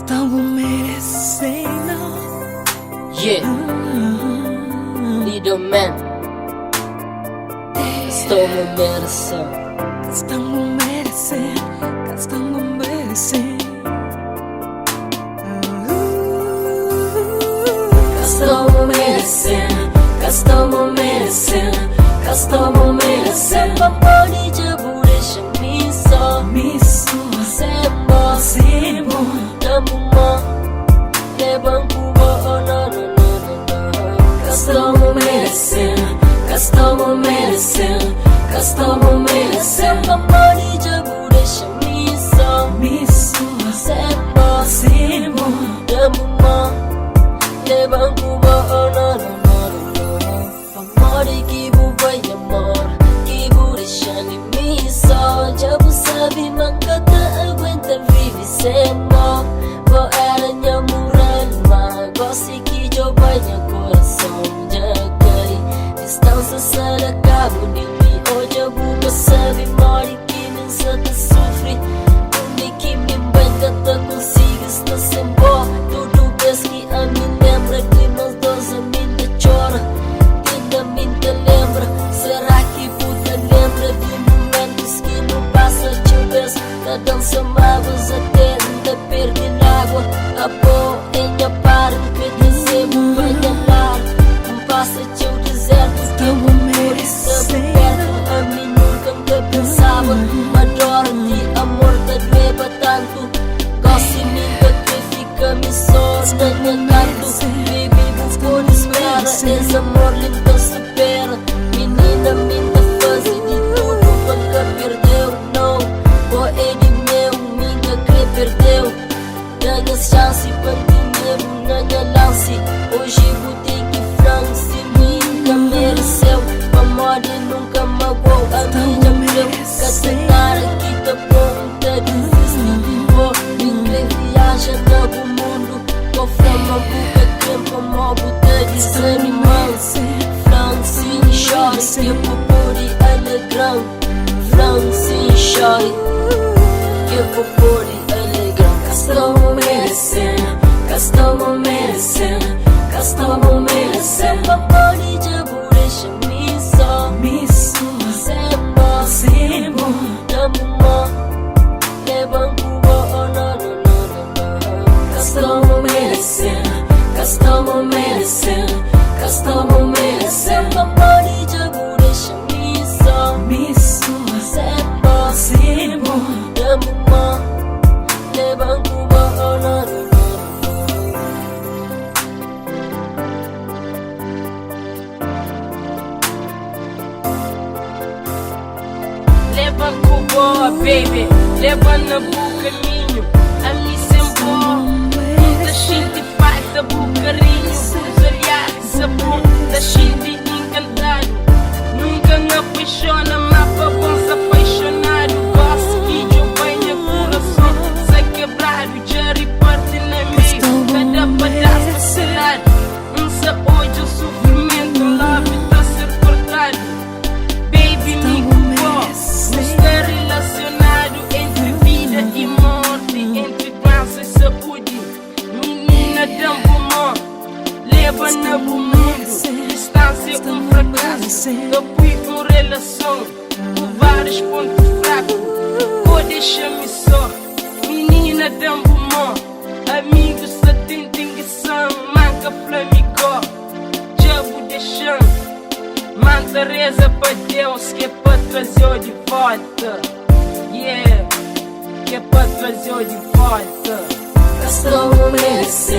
Estamos merecendo. Yeah, Little Man. Estamos merecendo. Estamos merecendo. Estamos merecendo. Estamos merecendo. Estamos merecendo. Estamos merecendo. Papari jabu deixa me só. Sembo. Namuma. Levam cubo. Estamos merecendo. Estamos merecendo. Estamos merecendo. Papari jabu deixa me só. Sembo. Namuma. Levam cubo. Amor que vai amor, que deixa me só. Já sabe nunca te aguenta vive sem mo. Vou era minha moral, mas gosto que eu banho coração já cai. Distância será cabo de mim. Hoje eu vou sabe morre que nem se te sofre. Onde que me banca te consigo estar sem bo. Tudo vez que a mim lembra que nós dois a mim te chora. Te lembra, será que puta lembra de momentos que não passa de vez? Na dança mágoas até ainda perdi água. A boa em a par, me dizemos banha lá. Não passa de um deserto que eu vou merecer. Perto a mim nunca pensava. Adoro-te, amor, te leva tanto. Gosto de mim que fica me só na minha canto. Baby, vou por espera, esse amor lindo. Menina, faz de tudo, nunca perdeu, não. Boa é de meu, minha que perdeu. Ganha chance para ti mesmo, ganha lance. Hoje vou ter que France, nunca mereceu. Amor nunca magoou, a minha meu. Cacetar aqui tá pronta, desiste. Vou viver viaja novo mundo. Cofre uma boca, tempo, uma boca desanimado. Francine chore, que vou pôr alegrão. Francine chore, que vou pôr alegrão. Estamos merecendo, estamos merecendo, estamos merecendo. Papari jabu deixa me só. Sembo, namuma. Levam cubo, estamos merecendo, estamos merecendo. Estamos merecendo. Papari jabu deixa me só. Sembo, namuma. Levam cubo. Leva cubo, baby. Leva na boca caminho. Ali sempre muita gente faz da boca carinho. Sabor da gente encantado. Nunca me apaixona, mas para bom se apaixonado. Gosto que eu venha coração sem quebrado. Já reparte na meio, cada pedaço selado. Hoje o sofrimento, love está ser cortado. Baby, me culpou, está relacionado entre vida e morte, entre doença e saúde. Menina, dá-me amor. Leva na mundo, distância um fracasso. Eu fui com relação, com vários pontos fracos. Vou deixar-me só, menina dá-me amor. Amigos só tem distinção, manca flamigó. Já vou deixando, manda reza para Deus que é para trazer de volta. Yeah, que é para trazer de volta. Estamos merecendo.